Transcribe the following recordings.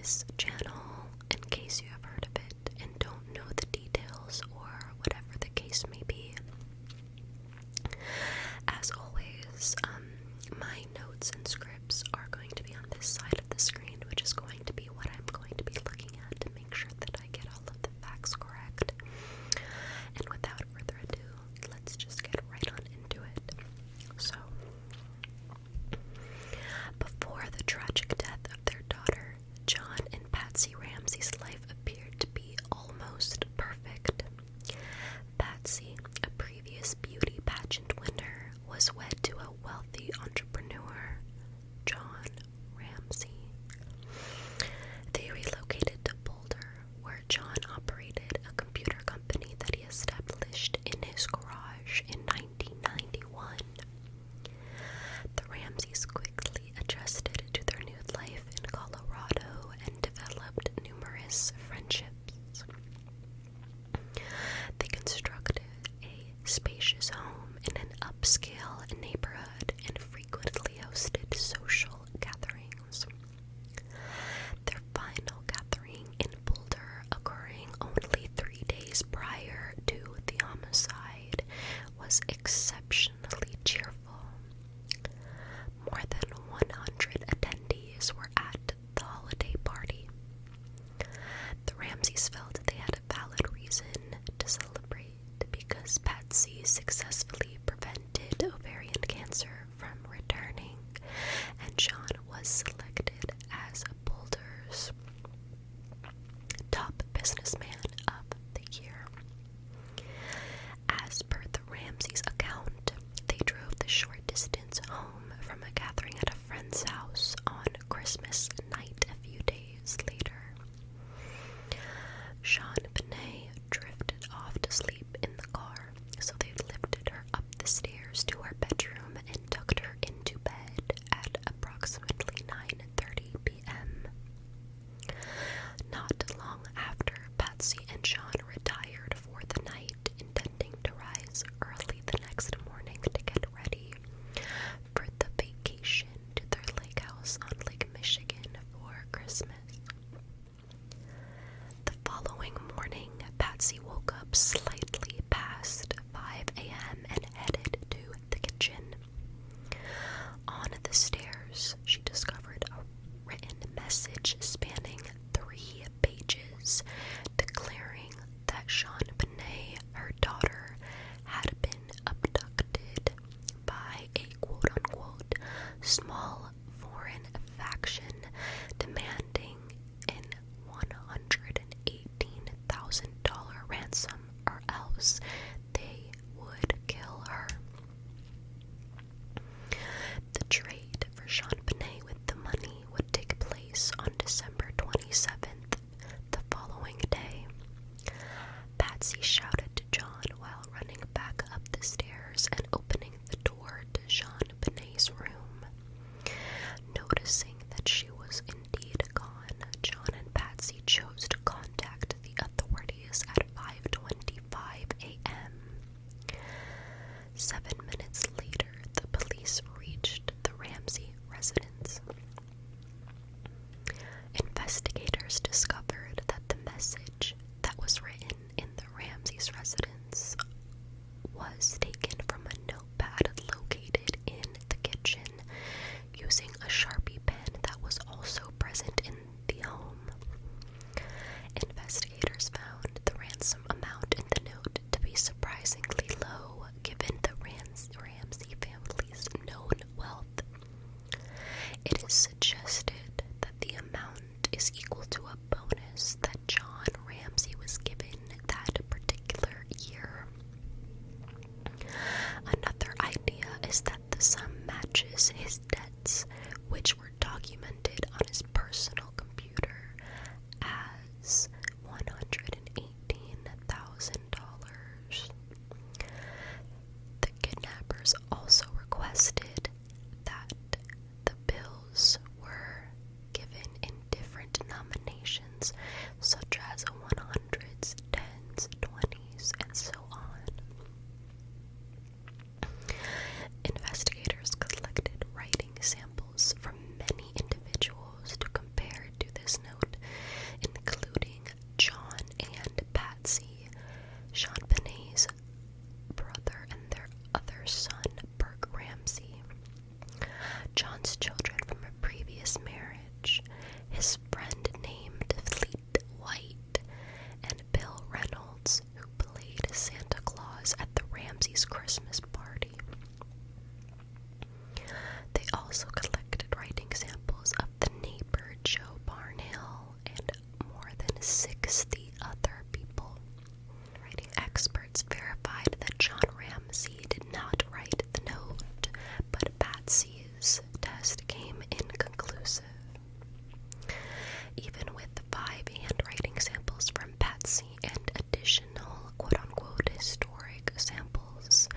this channel, in case you have heard of it and don't know the details or whatever the case may be. As always, my notes and scripts are going to be on this side of the screen, which is going to be what I'm going to be looking at to make sure that I get all of the facts correct. And without further ado, let's just get right on into it. So, before the tragic death of their daughter, John and Patsy Ramsey's life appeared to be almost perfect. Patsy, a previous beauty pageant winner, was wed to a wealthy entrepreneur, John Ramsey. They relocated to Boulder, where John operated a computer company that he established in his garage in 1991. The Ramseys quickly adjusted to their new life in Colorado and developed numerous friendships. They constructed a spacious home in an upscale neighborhood and frequently hosted social gatherings. Their final gathering in Boulder, occurring only 3 days prior to the homicide, was exceptionally cheerful. More than 100 attendees were at the holiday party. The Ramseys felt they had a valid reason to celebrate because Patsy successfully prevented ovarian cancer from returning, and John was selected as Boulder's top businessman of the year. As per the Ramseys' account, they drove the short distance home from a gathering at a friend's house on Christmas night a few days later. JonBenét drifted off to sleep in the car, so they lifted her up the stairs to her bedroom and tucked her into bed at approximately 9:30 p.m. Not long after, Patsy and John retired for the night, intending to rise early the next morning to get ready for the vacation to their lake house on Lake Michigan for Christmas. The following morning, Patsy woke up slightly past 5 a.m. and headed to the kitchen. On the stairs, she discovered a written message spanning 3 pages declaring that JonBenét, her daughter, had been abducted by a quote-unquote small foreign faction demanding an $118,000 ransom, or else they would kill her. The trade for JonBenét with the money would take place on December 27th, the following day. Patsy shouted to John while running back up the stairs and opening the door to JonBenét's room. Noticing that she was indeed gone, John and Patsy chose to contact the authorities at 5:25 a.m. 7 minutes later, the police reached the Ramsey residence. Investigators discovered that the message that was written in the Ramsey's residence was taken from a notepad located in the kitchen using a Sharpie pen that was also present in the home. Investigators found the ransom amount in the note to be surprisingly low given the Ramsey family's known wealth. It is suggested that the amount is equal to a bonus that John Ramsey was given that particular year. Another idea is that the sum matches his debts, which were documented on his personal computer as $118,000. The kidnappers also requested that the bills were given in different denominations 60 other people. Experts verified that John Ramsey did not write the note, but Patsy's test came inconclusive. Even with 5 handwriting samples from Patsy and additional quote-unquote historic samples,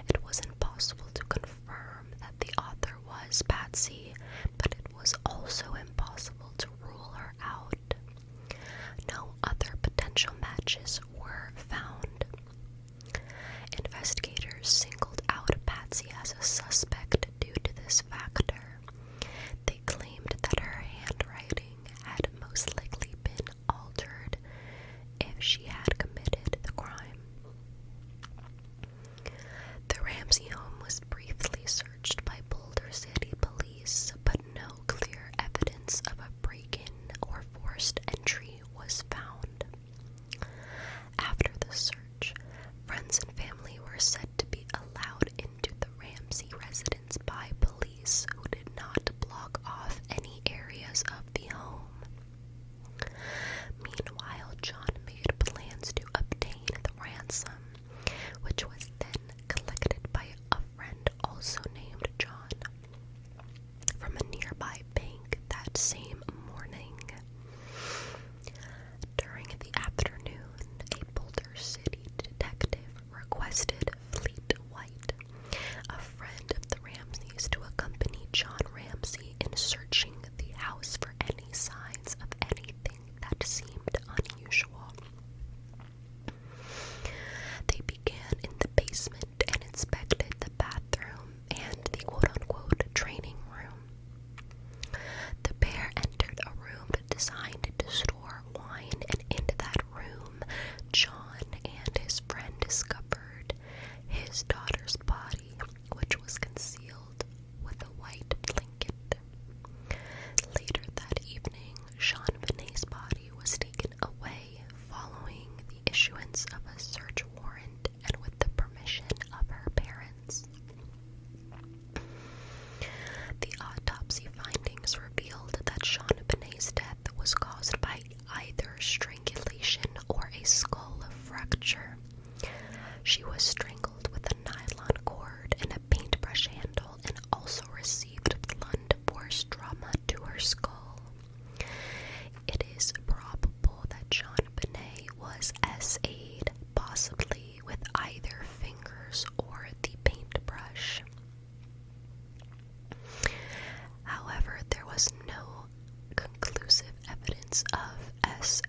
it was impossible to confirm that the author was Patsy, but it was also impossible to rule her out. No other potential matches were found. Investigators singled out Patsy as a suspect due to this factor. They claimed that her handwriting had most likely been altered if she had committed the crime. The Ramsey home was briefly searched by Boulder City police, but no clear evidence of a break-in or forced entry was found. After the search, friends and family were said to be allowed into the Ramsey residence by police who did not block off any areas of the home. Meanwhile, John made plans to obtain the ransom, which was then collected by a friend also named John from a nearby bank that same morning. During the afternoon, a Boulder City detective requested Fleet White, a friend of the Ramseys, to accompany John Ramsey in searching the house for any signs of anything that seemed unusual. They began in the basement and inspected the bathroom and the quote-unquote training room. The pair entered a room designed to store wine, and in that room, John and his friend discovered his daughter's body, which was concealed with a white blanket. Later that evening, JonBenét's body was taken away following the issuance of a search warrant and with the permission of her parents. The autopsy findings revealed that JonBenét's death was caused by either strangulation or a skull fracture. She was strangled with a nylon cord and a paintbrush handle and also received blunt force trauma to her skull. It is probable that JonBenét was SA'd, possibly with either fingers or the paintbrush. However, there was no conclusive evidence of SA.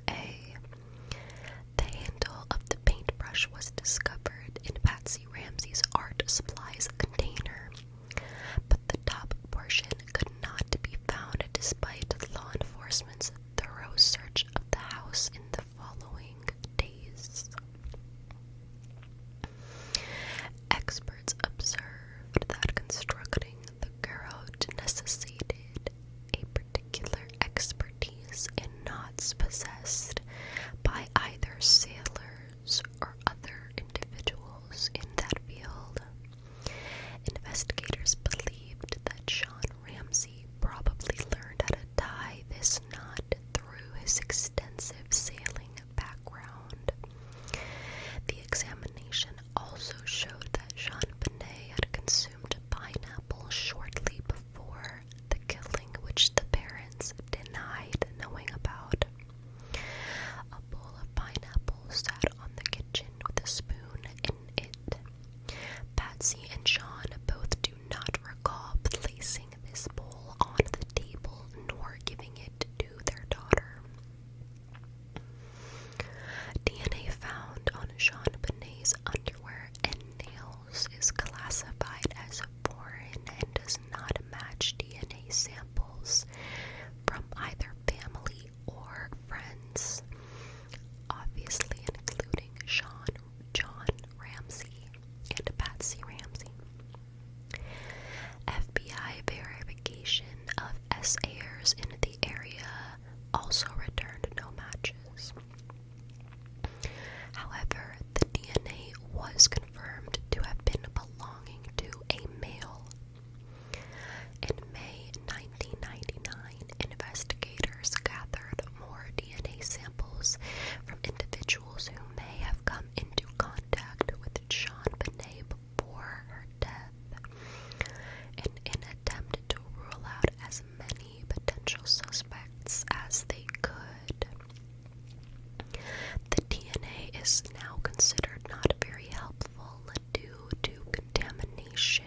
The handle of the paintbrush was discovered in Patsy Ramsey's art supplies container, but the top portion could not be found despite law enforcement's thorough search of the house in the following days. Experts observed that constructing the garage necessitated a particular expertise in knot considered not very helpful due to contamination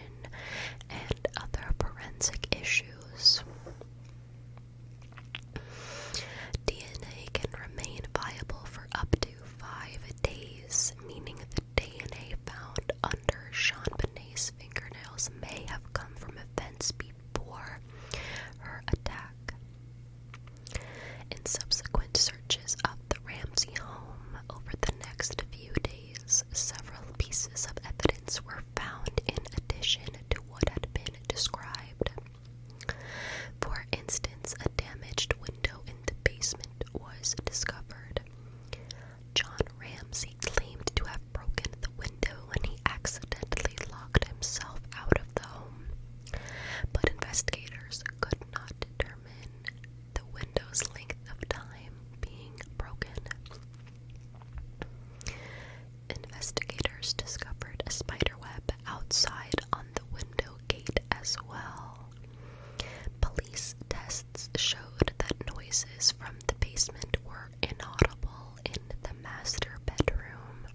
and other forensic issues. DNA can remain viable for up to 5 days, meaning the DNA found under JonBenét's fingernails may have come from events before her attack. In subsequent searches of the Ramsey home over the next few days, several pieces of evidence were found in addition to what had been described. For instance, a damaged window in the basement was discovered. John Ramsey claimed to have broken the window when he accidentally locked himself out of the home, but investigators could not determine the window's length of time being broken. Investigators discovered a spiderweb outside on the window gate as well. Police tests showed that noises from the basement were inaudible in the master bedroom.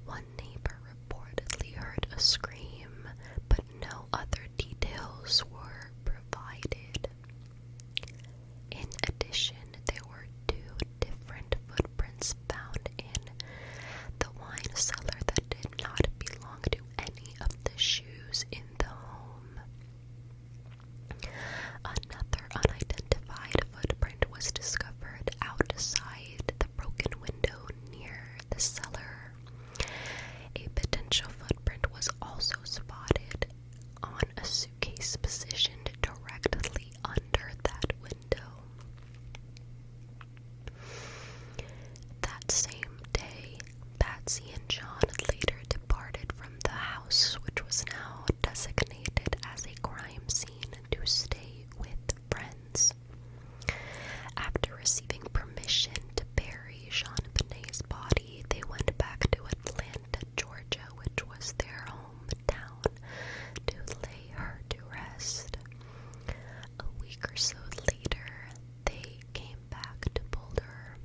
One neighbor reportedly heard a scream, but no other details were provided. In addition, there were 2 different footprints found in the wine cellar that did not belong to any of the shoes in the home. Another unidentified footprint was discovered outside the broken window near the cellar. A potential footprint was also spotted on a suitcase positioned directly under that window. That same day, Patsy and John later departed from the house, which was now designated as a crime scene, to stay with friends. After receiving permission to bury JonBenét's body, they went back to Atlanta, Georgia, which was their hometown, to lay her to rest. A week or so later, they came back to Boulder.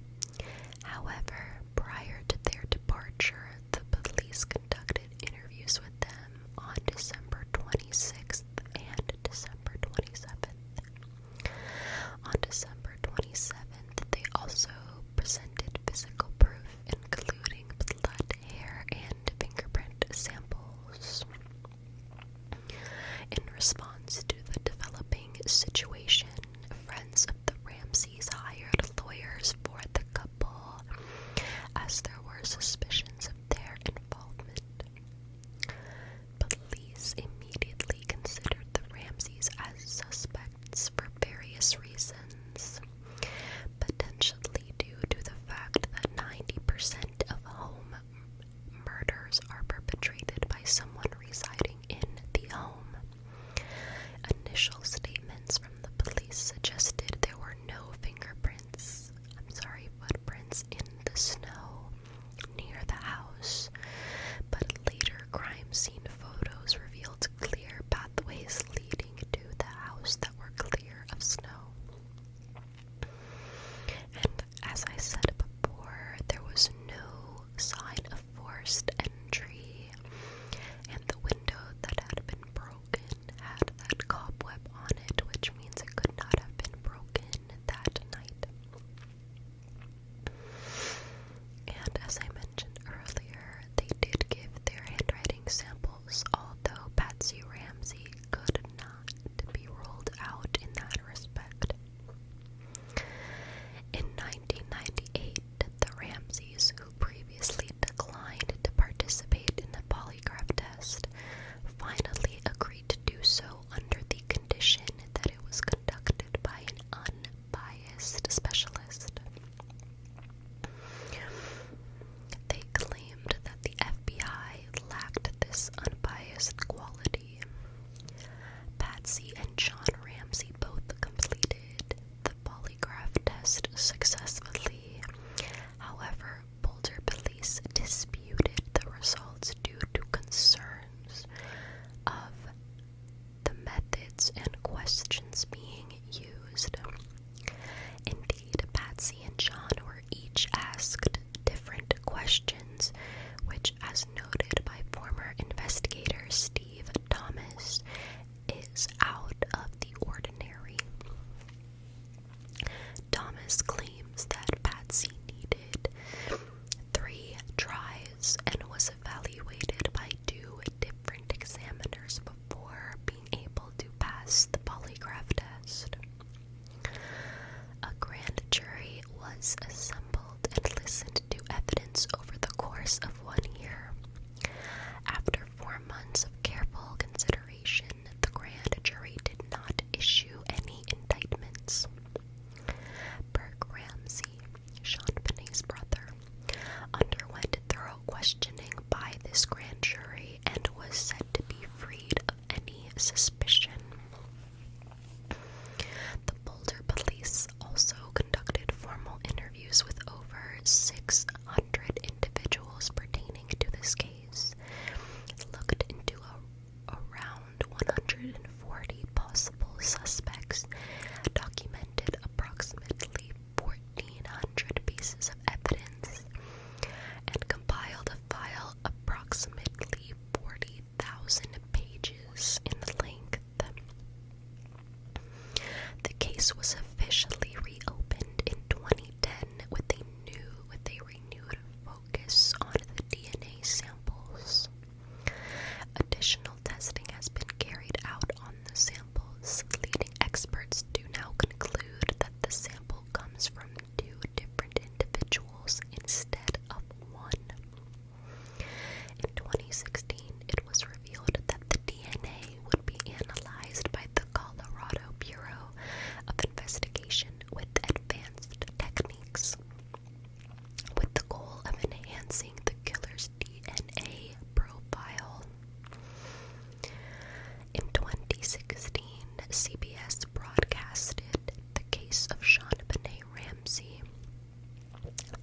However, prior to their departure, the police conducted interviews with them on December 26th and December 27th. On December 27th, they also presented physical proof, including blood, hair, and fingerprint samples. In response to the developing situation, friends of the Ramseys hired lawyers for the couple, as there were suspicions of their involvement. Police immediately considered the Ramseys as suspects for various reasons, potentially due to the fact that 90% of home murders are perpetrated by someone residing in the home. Initial statements from the police suggested there were no footprints in the snow near the house, but later crime scene photos revealed clear pathways leading to the house that were clear of snow. And as I said before, there was no sign of forced entry, and the window that had been broken had that cobweb on it, which means it could not have been broken that night. And as I mentioned earlier, they did give their handwriting samples, although Patsy Ramsey could not be ruled out in that respect. In 1998, the Ramseys, who previously declined to participate in the polygraph test, finally agreed to do so under the condition that it was conducted by an unbiased specialist. They claimed that the FBI lacked this unbiased quality. Patsy and John Ramsey both completed the polygraph test successfully. However, Boulder police disputed the results due to concerns of the methods and questions being used. Indeed, Patsy and John were each asked different questions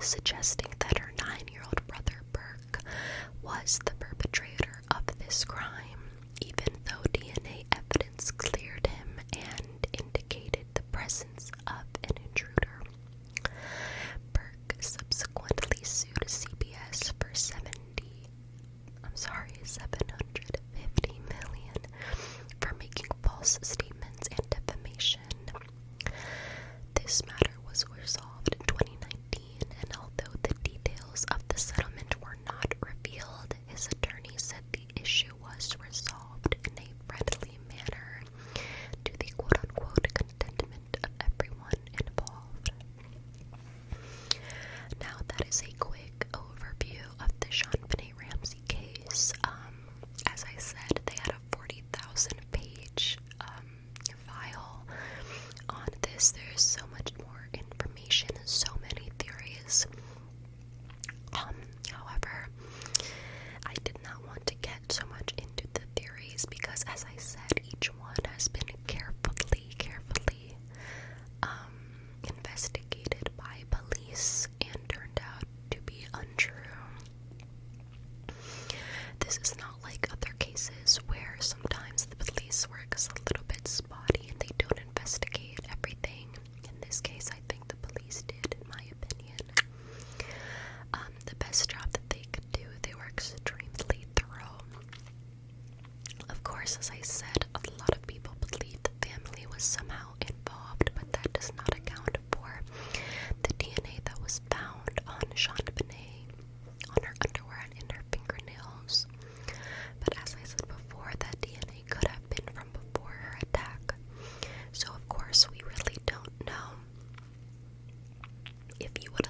suggesting that her 9-year-old brother Burke was the perpetrator of this crime, even though DNA evidence cleared him and indicated the presence of an intruder. Burke subsequently sued CBS for $750 million for making false statements and defamation. This matter was resolved in 2019, and although the details of the settlement were not revealed, his attorney said the issue was resolved in a friendly manner to the quote-unquote contentment of everyone involved. Now that is a quick overview of the JonBenét Ramsey case. As I said, they had a 40,000-page file on this. There's so much more information and so many theories. However, I did not want to get so much into the theories because, as I said, each one has been carefully investigated by police and turned out to be untrue. This is not like other cases where sometimes the police work is a little bit spotty and they don't investigate everything. In this case, I think the police did, in my opinion. The best job that they could do. They were extremely thorough. Of course, as I said, a lot of people believe the family was somehow involved, but that does not account for the DNA that was found on JonBenét, on her underwear and in her fingernails. But as I said before, that DNA could have been from before her attack. So of course we really don't know. If you would